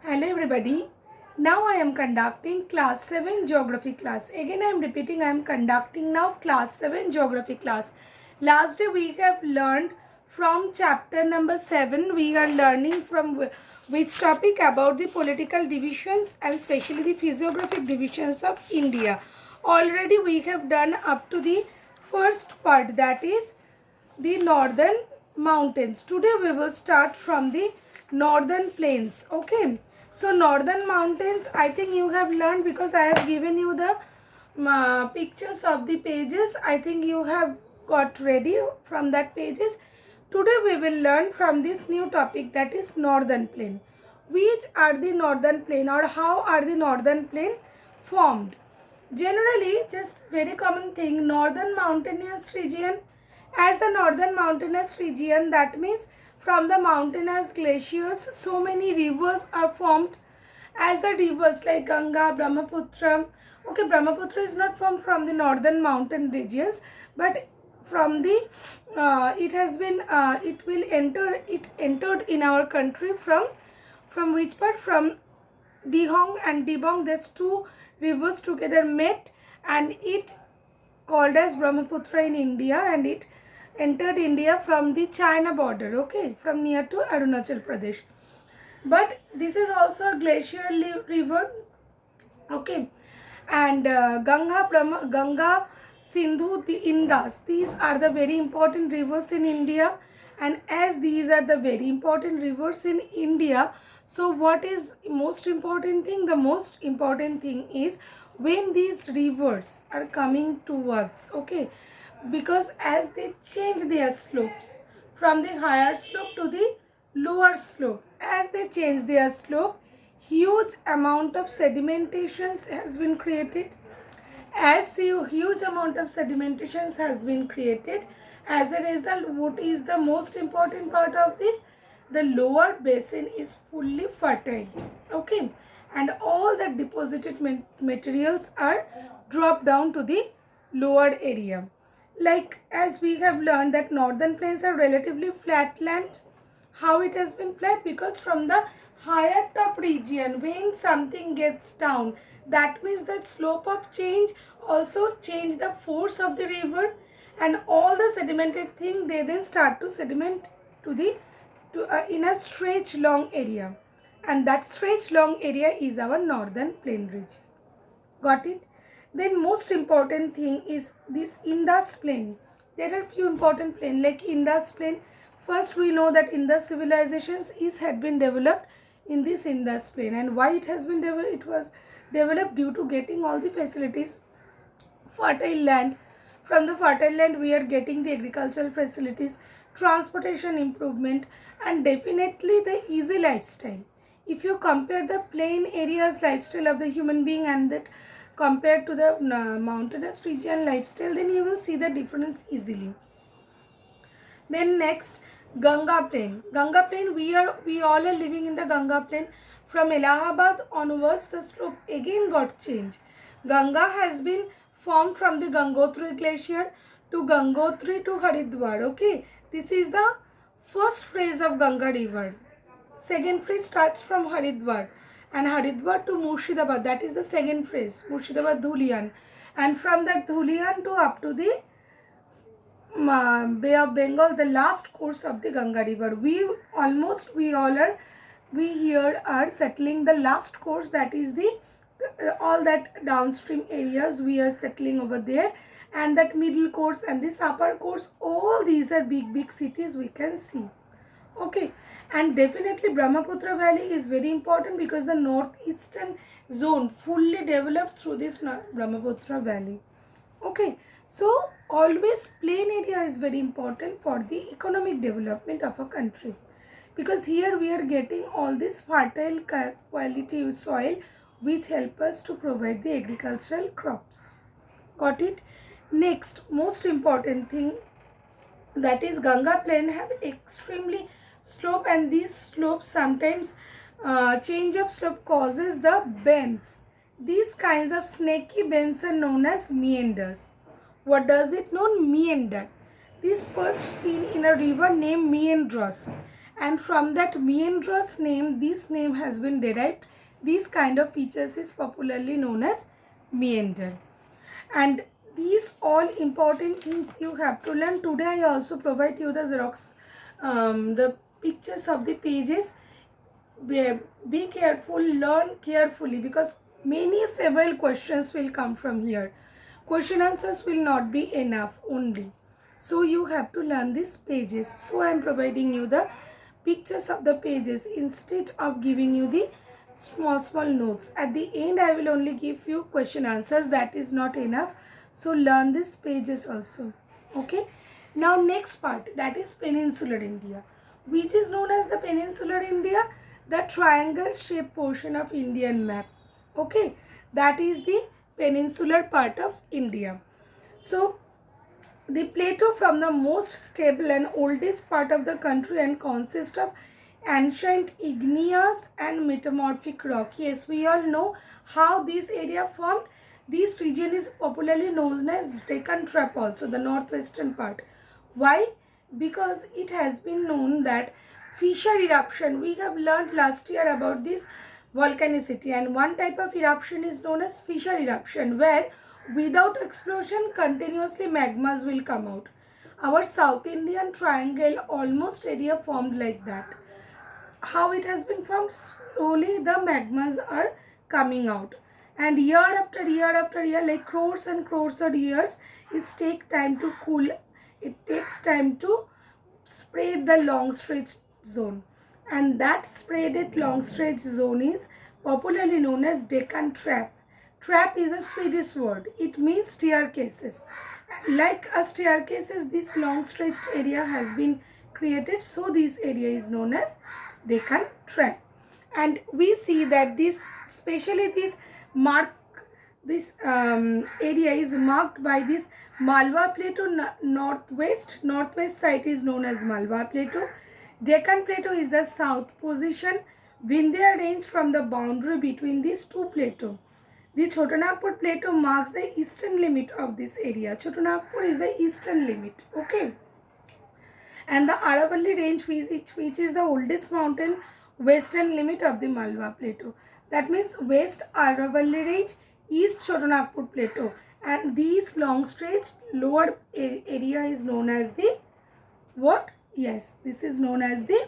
Hello everybody. Now I am conducting class 7 geography class. Again I am repeating, I am conducting now class 7 geography class. Last day we have learned from chapter number 7. We are learning from which topic about the political divisions and especially the physiographic divisions of India. Already we have done up to the first part, that is the northern mountains. Today we will start from the northern plains. Okay, so northern mountains, I think you have learned because I have given you the pictures of the pages. I think you have got ready from that pages. Today we will learn from this new topic, that is northern plain. Which are the northern plain, or how are the northern plain formed? Generally, just very common thing, northern mountainous region. As the northern mountainous region, that means from the mountainous glaciers, so many rivers are formed. As the rivers like Ganga, Brahmaputra. Okay, Brahmaputra is not formed from the northern mountain regions, but from the it has been it entered in our country from which part? From Dihong and Dibong. There's two rivers together met and it called as Brahmaputra in India, and it entered India from the China border, okay, from near to Arunachal Pradesh. But this is also a glacier river, okay, and Ganga, Sindhu, the Indus, these are the very important rivers in India. And as these are the very important rivers in India, so what is most important thing? The most important thing is when these rivers are coming towards, okay, because as they change their slopes from the higher slope to the lower slope, as they change their slope, huge amount of sedimentations has been created. As a huge amount of sedimentations has been created, as a result, what is the most important part of this? The lower basin is fully fertile, okay, and all the deposited materials are dropped down to the lower area. Like as we have learned that northern plains are relatively flat land. How it has been flat? Because from the higher top region, when something gets down, that means that slope of change also change the force of the river, and all the sedimented thing, they then start to sediment to the in a stretch long area, and that stretch long area is our northern plain region. Got it? Then most important thing is this Indus plain. There are few important plain like Indus plain. First we know that Indus civilizations had been developed in this Indus plain, and why it has been developed? It was developed due to getting all the facilities, fertile land. From the fertile land we are getting the agricultural facilities, transportation improvement, and definitely the easy lifestyle. If you compare the plain areas lifestyle of the human being and that compared to the mountainous region lifestyle, then you will see the difference easily. Then next, Ganga plain. Ganga plain, we all are living in the Ganga plain. From Allahabad onwards, the slope again got changed. Ganga has been formed from the Gangotri glacier to Gangotri to Haridwar. Okay, this is the first phase of Ganga river. Second phase starts from Haridwar, and Haridwar to Murshidabad. That is the second phase, Murshidabad Dhulian, and from that Dhulian to up to the Bay of Bengal, the last course of the Ganga river. We here are settling the last course, that is the all that downstream areas we are settling over there, and that middle course and this upper course, all these are big cities we can see. Okay, and definitely Brahmaputra Valley is very important because the northeastern zone fully developed through this Brahmaputra Valley. Okay, so always plain area is very important for the economic development of a country, because here we are getting all this fertile quality soil which help us to provide the agricultural crops. Got it? Next, most important thing, that is Ganga plain have extremely slope, and these slopes sometimes change of slope causes the bends. These kinds of snaky bends are known as meanders. What does it mean? Meander. This first seen in a river named Meandros, and from that meandrous name, this name has been derived. These kind of features is popularly known as meander. And these all important things you have to learn. Today I also provide you the Xerox, the pictures of the pages. Be careful, learn carefully, because many several questions will come from here. Question answers will not be enough only. So you have to learn these pages. So I am providing you the pictures of the pages instead of giving you the small notes. At the end I will only give you question answers. That is not enough. So learn these pages also. Okay. Now next part, that is Peninsular India. Which is known as the Peninsular India? The triangle shaped portion of Indian map. Okay. That is the peninsular part of India. So the plateau from the most stable and oldest part of the country and consists of ancient igneous and metamorphic rock. Yes, we all know how this area formed. This region is popularly known as Deccan Trap also, the northwestern part. Why? Because it has been known that fissure eruption, we have learned last year about this volcanicity, and one type of eruption is known as fissure eruption, where without explosion continuously magmas will come out. Our South Indian triangle almost area formed like that. How it has been formed? Slowly the magmas are coming out, and year after year after year, like crores and crores of years, it takes time to cool. It takes time to spread the long stretch zone, and that spreaded long stretch zone is popularly known as Deccan Trap. Trap is a Swedish word. It means staircases. Like a staircases, this long stretched area has been created, so this area is known as Deccan Trap. And we see that this, especially this area is marked by this Malwa Plateau. Northwest side is known as Malwa Plateau. Deccan Plateau is the south position. Vindhya range from the boundary between these two plateaux. The Chotanagpur Plateau marks the eastern limit of this area. Chotanagpur is the eastern limit. Okay. And the Aravalli range, which is the oldest mountain, western limit of the Malwa Plateau. That means West Aravalli range, East Chotanagpur Plateau, and these long stretched lower area is known as the what? Yes, this is known as the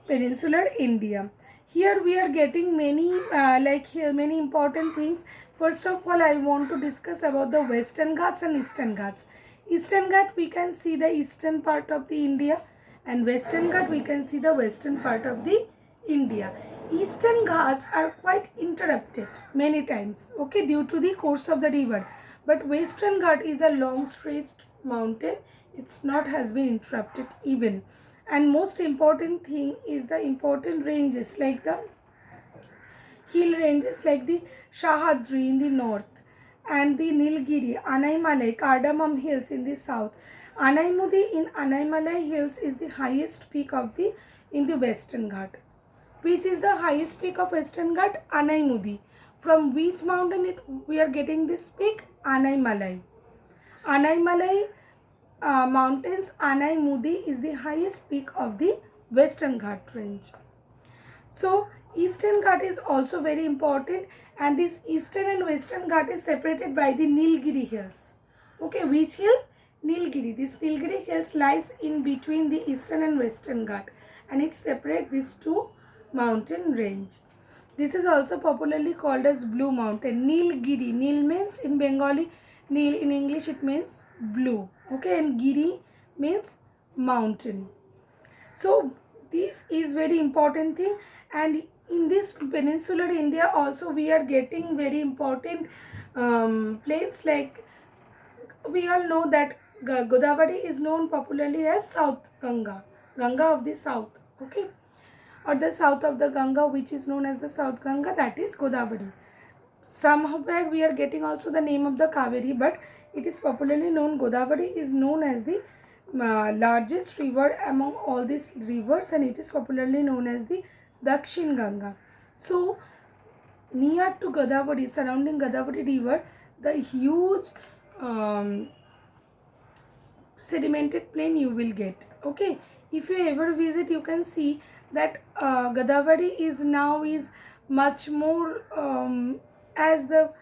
Peninsular India. Here we are getting many many important things. First of all, I want to discuss about the Western Ghats and Eastern Ghats. Eastern Ghat, we can see the eastern part of the India, and Western Ghat we can see the western part of the India. Eastern Ghats are quite interrupted many times, okay, due to the course of the river. But Western Ghat is a long stretched mountain. It's not has been interrupted even. And most important thing is the important ranges like the hill ranges like the Shahadri in the north and the Nilgiri, Anaimalai, Cardamom Hills in the south. Anaimudi in Anaimalai Hills is the highest peak of the in the Western Ghat. Which is the highest peak of Western Ghat? Anaimudi. From which mountain we are getting this peak? Anaimalai. Anaimalai mountains, Anaimudi is the highest peak of the Western Ghat range. So Eastern Ghat is also very important, and this Eastern and Western Ghat is separated by the Nilgiri Hills. Okay, which hill? Nilgiri. This Nilgiri Hills lies in between the Eastern and Western Ghat, and it separates these two mountain range. This is also popularly called as Blue Mountain. Nilgiri. Nil means in Bengali, Nil in English it means blue. Okay, and Giri means mountain. So this is very important thing, and in this peninsular India also we are getting very important places, like we all know that Godavari is known popularly as South Ganga, Ganga of the South, okay, or the south of the Ganga, which is known as the South Ganga, that is Godavari. Somewhere we are getting also the name of the Kaveri, but it is popularly known, Godavari is known as the largest river among all these rivers, and it is popularly known as the Dakshin Ganga. So near to Godavari, surrounding Godavari river, the huge sedimented plain you will get. Okay, If you ever visit, you can see that Godavari is much more, as the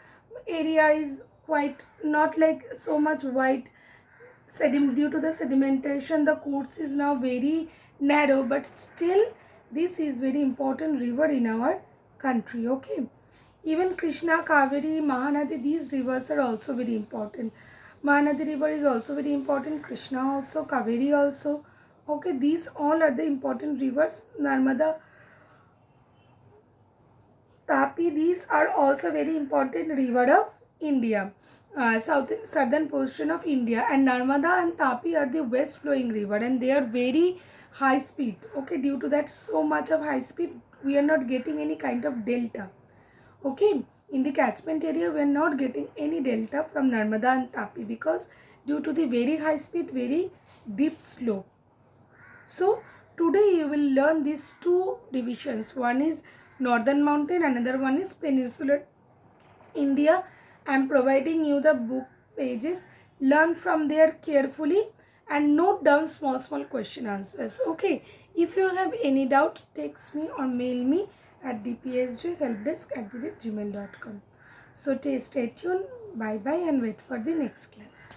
area is quite not like so much wide, due to the sedimentation the course is now very narrow, but still this is very important river in our country. Okay, even Krishna, Kaveri, Mahanadi, these rivers are also very important. Mahanadi river is also very important, Krishna also, Kaveri also. Okay, these all are the important rivers. Narmada, Tapi, these are also very important river of India, southern portion of India, and Narmada and Tapi are the west flowing river, and they are very high speed. Okay, due to that so much of high speed, we are not getting any kind of delta. Okay, in the catchment area, we are not getting any delta from Narmada and Tapi because due to the very high speed, very deep slope. So today you will learn these two divisions. One is Northern Mountain, another one is Peninsular India. I am providing you the book pages. Learn from there carefully and note down small question answers. Okay. If you have any doubt, text me or mail me at dpsjhelpdesk@gmail.com. So stay tuned. Bye bye and wait for the next class.